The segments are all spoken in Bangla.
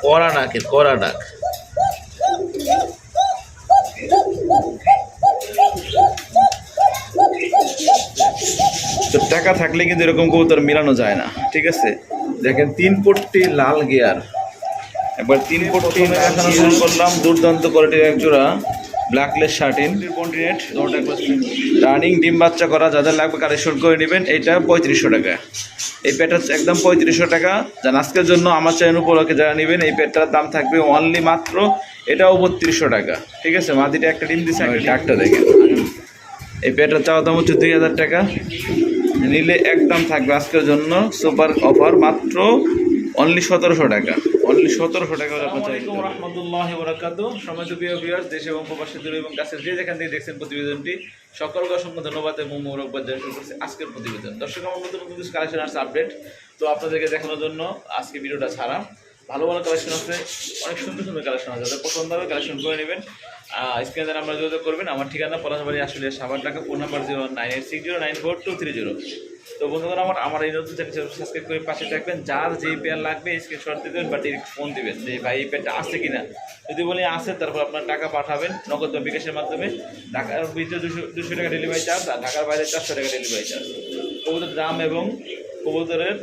কড়া ডাকের কড়া ডাক। তো টাকা থাকলে কিন্তু এরকম কবুতর মিলানো যায় না, ঠিক আছে। দেখেন 3 পট্টি লাল গিয়ার, একবার 3 পট্টি দেখানো শুরু করলাম। দুর্দান্ত কোয়ালিটির এক জোড়া ব্ল্যাকলেস শার্টিন কন্টিনেন্ট, রানিং ডিম বাচ্চা করা। যাদের লাগবে কালেকশন করে নেবেন। এইটা 3500 টাকা। এই পেটটা একদম 3500 টাকা। যান আজকের জন্য আমার চ্যানেল উপলক্ষে যারা নেবেন এই পেটটার দাম থাকবে অনলি মাত্র এটাও 3200 টাকা, ঠিক আছে। মাদিটা একটা ডিম দিচ্ছে, ডাকটা দেখেন। এই পেটটার চাওয়া দাম হচ্ছে 2000 টাকা। নিলে একদম থাকবে আজকের জন্য সুপার অফার মাত্র অনলি 1700 টাকা। অনলি 1700 টাকা। আসসালামু আলাইকুম ওয়া রাহমাতুল্লাহি ওয়া বারাকাতুহু। সম্মানিত প্রিয় ভিউয়ার্স, দেশে এবং প্রবাসী দূরে এবং কাছে যে যেখান থেকে দেখছেন প্রতিবেদনটি, সকলকে অসংখ্য ধন্যবাদ এবং মোবারকবাদ জানিয়ে শুরু করছি আজকের প্রতিবেদন। দর্শক, আমার নতুন নতুন কিছু কালেকশন আসছে আপডেট, তো আপনাদেরকে দেখানোর জন্য আজকে ভিডিওটা ছাড়া। ভালো ভালো কালেকশন আছে, অনেক সুন্দর সুন্দর কালেকশন আছে। যাদের পছন্দ হবে কালেকশন করে নেবেন। স্ক্রিনে দ্বারা আমরা যোগাযোগ করবেন। আমার ঠিকানা পলাশবাড়ি আসলে সাভার ঢাকা, ফোন নাম্বার 09860944230। তো বন্ধুরা, আমার এই নতুন চ্যানেল সাবস্ক্রাইব করে পাশে থাকবেন। যার যেই পেয়ার লাগবে স্ক্রিনশট দিবেন বা ডিরেক্ট ফোন দিবেন যে ভাই এই পেয়ারটা আছে কিনা। যদি বলি আছে, তারপর আপনার টাকা পাঠাবেন নগদ বা বিকাশের মাধ্যমে। ঢাকার ভিতরে 200 টাকা ডেলিভারি চার্জ, আর ঢাকার বাইরে 400 টাকা ডেলিভারি চার্জ। কবুতরের দাম এবং কবুতরের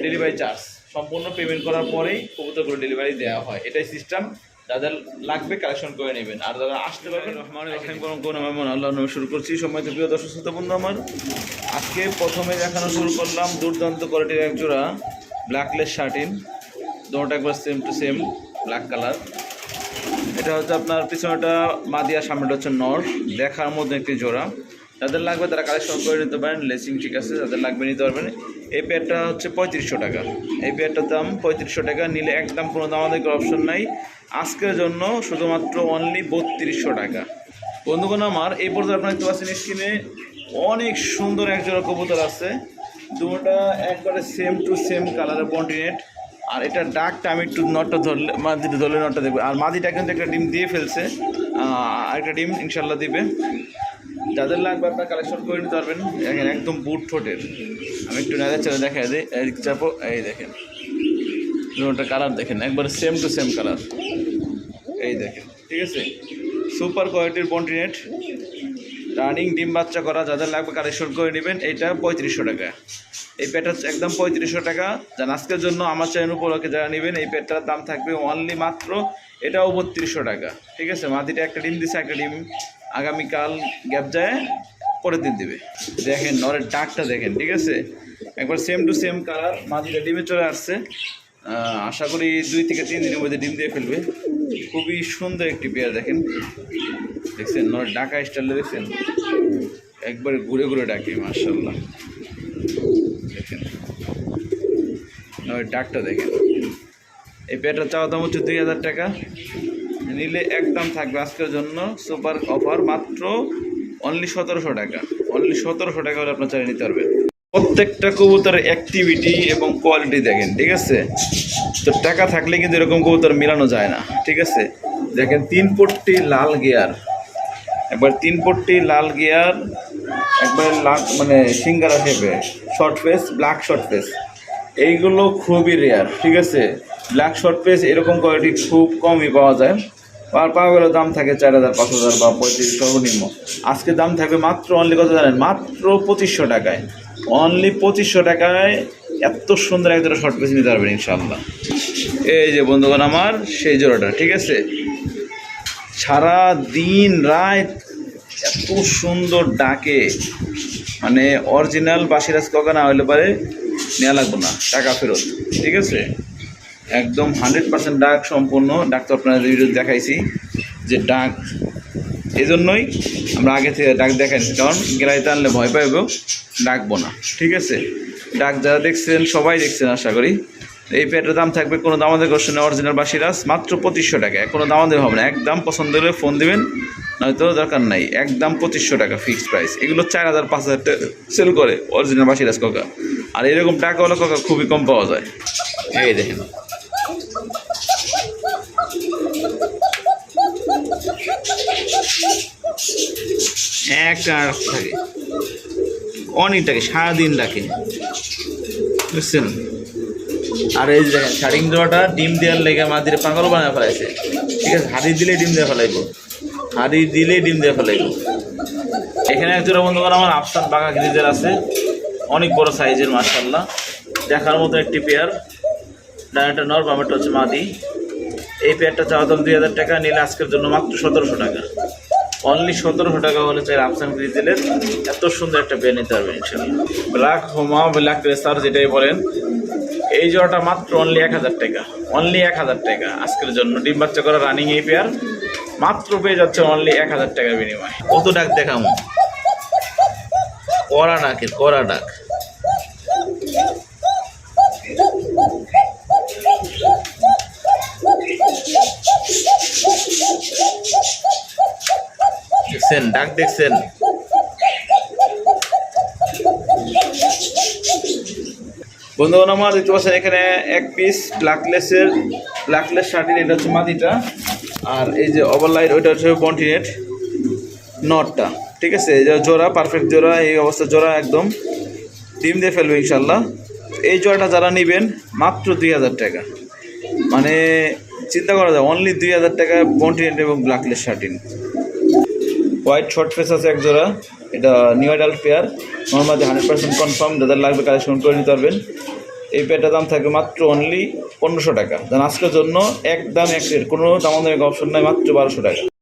ডেলিভারি চার্জ সম্পূর্ণ পেমেন্ট করার পরেই কবুতরগুলো ডেলিভারি দেওয়া হয়। এটাই সিস্টেম। যাদের লাগবে কালেকশন করে নেবেন। আর যারা আসতে পারবেন আল্লাহ নামে শুরু করছি। সম্মানিত প্রিয় দর্শক শ্রোতা বন্ধু আমার, আজকে প্রথমে দেখানো শুরু করলাম দুর্দান্ত কোয়ালিটির এক জোড়া ব্ল্যাকলেস শার্টিন। দুটোটা একবার same to same black colour. এটা হচ্ছে আপনার পিছনেটা মাদিয়া, সামনেটা হচ্ছে নর। দেখার মধ্যে একটি জোড়া। যাদের লাগবে তারা কালেকশন করে নিতে পারেন। লেসিং ঠিক আছে, যাদের লাগবে নিতে পারবেন। এই পেয়ারটা হচ্ছে 3500 টাকা। এই পেয়ারটার দাম 3500 টাকা। নিলে একদম কোনো দাম আমাদের অপশন নাই। আজকের জন্য শুধুমাত্র অনলি 3200 টাকা। বন্ধুগণ আমার, এই পর্যায়ে আপনারা দেখতে পাচ্ছেন স্ক্রিনে অনেক সুন্দর এক জোড়া কবুতর আছে। দুটোটা একবারে সেম টু সেম কালারের কন্টিনেন্ট। আর এটা ডাকটা আমি একটু নটটা ধরলে, মাদিটা ধরলে নটটা দেখবে। আর মাদিটা কিন্তু একটা ডিম দিয়ে ফেলছে, আরেকটা ডিম ইনশাল্লাহ দিবে। যাদের লাগবে আপনার কালেকশন করে নিতে পারবেন। দেখেন একদম বুট ঠোঁটের। আমি একটু নাগাদ চলে দেখা দিই, চাপো। এই দেখেন দুটোটা কালার দেখেন, একবারে সেম টু সেম কালার। এই দেখেন, ঠিক আছে। সুপার কোয়ালিটির কন্টিনেন্ট, রানিং ডিম বাচ্চা করা। যাদের লাগবে কালেকশন করে নেবেন। এইটা 3500 টাকা। এই পেটটা একদম 3500 টাকা। যান আজকের জন্য আমার চ্যানেল উপলক্ষে যারা নেবেন এই পেটটার দাম থাকবে অনলি মাত্র এটাও 3200 টাকা, ঠিক আছে। মাদিটা একটা ডিম দিচ্ছে, একটা ডিম আগামীকাল গ্যাপ যায় পরের দিন দিবে। দেখেন নরের ডাকটা দেখেন, ঠিক আছে। একবার সেম টু সেম কালার। মাদিটা ডিমে চলে আসছে। আশা করি 2 থেকে 3 দিনের মধ্যে ডিম দিয়ে ফেলবে। খুবই সুন্দর একটি পেয়ার। দেখেন, দেখছেন নরের ডাকা স্টাইলে, দেখছেন একবারে ঘুরে ঘুরে ডাকে, মাশাআল্লাহ। দেখেন নরের ডাকটা দেখেন। এই পেয়ারটার চাওয়া দাম হচ্ছে 2000 টাকা। নিলে একদম থাকবে আজকের জন্য সুপার অফার মাত্র অনলি 1700 টাকা। অনলি 1700 টাকা হলে আপনার চালিয়ে নিতে পারবেন। প্রত্যেকটা কবুতরের অ্যাক্টিভিটি এবং কোয়ালিটি দেখেন, ঠিক আছে। তো টাকা থাকলে কিন্তু এরকম কবুতর মিলানো যায় না, ঠিক আছে। দেখেন 3 পট্টি লাল গিয়ার, একবার 3 পট্টি লাল গিয়ার, একবার লাল মানে সিঙ্গারা শেপে, short face, black short face. এইগুলো খুবই রেয়ার, ঠিক আছে। ব্ল্যাক শর্ট ফেস এরকম কোয়ালিটি খুব কমই পাওয়া যায়। আর পাওয়া গেলে দাম থাকে 4000, 5000 বা 35 সর্বনিম্ন। আজকে দাম থাকবে মাত্র অনলি কত জানেন? মাত্র 2500 টাকায়। অনলি 2500 টাকায় এত সুন্দর এক জোড়া শর্ট ফেস নিতে পারবেন ইনশাআল্লাহ। এই যে বন্ধুগণ আমার সেই জোড়াটা, ঠিক আছে। সারা দিন রাত এত সুন্দর ডাকে, মানে অরিজিনাল বাসিরাজ কাকা না হইলে পারে নেওয়া লাগবে না, টাকা ফেরত, ঠিক আছে। একদম 100% ডাক সম্পূর্ণ। ডাক তো আপনার ভিডিও দেখাইছি যে ডাক, এই জন্যই আমরা আগে থেকে ডাক দেখাই, কারণ গ্যালারিতে আনলে ভয় পাইব, ডাকবো না, ঠিক আছে। ডাক যারা দেখছেন সবাই দেখছেন আশা করি। এই পেয়ারটার দাম থাকবে কোনো দামাদের কোশ্চেনে অরিজিনাল বাসিরাজ মাত্র 2500 টাকা। কোনো দামাদের হবে না, একদম পছন্দ হলে ফোন দেবেন, নয়তো দরকার নাই। একদম 2500 টাকা ফিক্সড প্রাইস। এগুলো 4000, 5000 টাকা সেল করে অরিজিনাল বাসিরাজ কাকা। আর এরকম টাকাওয়ালা কাকা খুবই কম পাওয়া যায়। এই দেখেন একটা থাকে অনেক ডাকে, সারাদিন ডাকে, বুঝছেন। আর এই যে দেখেন শাড়িং জোড়াটা ডিম দেওয়ার লেগে মাঝিরে পাগল বানায় ফেলাইছে, ঠিক আছে? হাড়ি দিলেই ডিম দিয়ে ফেলাইব, হাড়ি দিলেই ডিম দিয়ে ফেলাইব। এখানে এক জোড়া বন্ধুগণ আমার আফসান বাঘা গ্রিজের আছে, অনেক বড় সাইজের মাশাআল্লাহ, দেখার মতো একটি পেয়ার। ডানাটা নর, বামেরটা হচ্ছে মাদি। এই পেয়ারটা চাওয়া দাম 2000 টাকা, নিলে আজকের জন্য মাত্র 1700 টাকা। অনলি 1700 টাকা হলে চাই আফসান গ্রিজেলের এত সুন্দর একটা পেয়ার নিতে পারবেন ইনশাআল্লাহ। ব্ল্যাক হোমা ব্ল্যাক রেসার যেটাই বলেন, এই জোড়াটা মাত্র অনলি 1000 টাকা, অনলি 1000 টাকা আজকের জন্য। ডিম বাচ্চা করা রানিং এই পেয়ার মাত্র পেয়ে যাচ্ছে অনলি 1000 টাকার বিনিময়ে। কত ডাক দেখামো, কড়া ডাকের কড়া ডাক। দেখছেন ডাক, দেখছেন? বন্ধুগণ আমার দেখতে পাচ্ছেন এখানে এক পিস ব্ল্যাকলেস শার্টিন, এটা হচ্ছে মাদিটা। আর এই যে ওভারলাইট ওইটা হচ্ছে বন্টিনেট নটটা, ঠিক আছে? এই যে জোড়া, পারফেক্ট জোড়া, এই অবস্থা জোড়া একদম ডিম দিয়ে ফেলবে ইনশাল্লাহ। এই জোড়াটা যারা নেবেন মাত্র 2000 টাকা, মানে চিন্তা করা যায় অনলি 2000 টাকা বন্টিনেট এবং ব্ল্যাকলেস শার্টিন। হোয়াইট শর্ট ফেস আছে এক জোড়া, এটা new adult pair, normally 100% confirm, যাদের লাগবে কালেকশন করে নিতে পারবেন। এই পেয়ারটার দাম থাকবে মাত্র অনলি 1500 টাকা। যেন আজকের জন্য একদম এক রেট, কোনো দামাদামি অপশন নাই, মাত্র 1200 টাকা।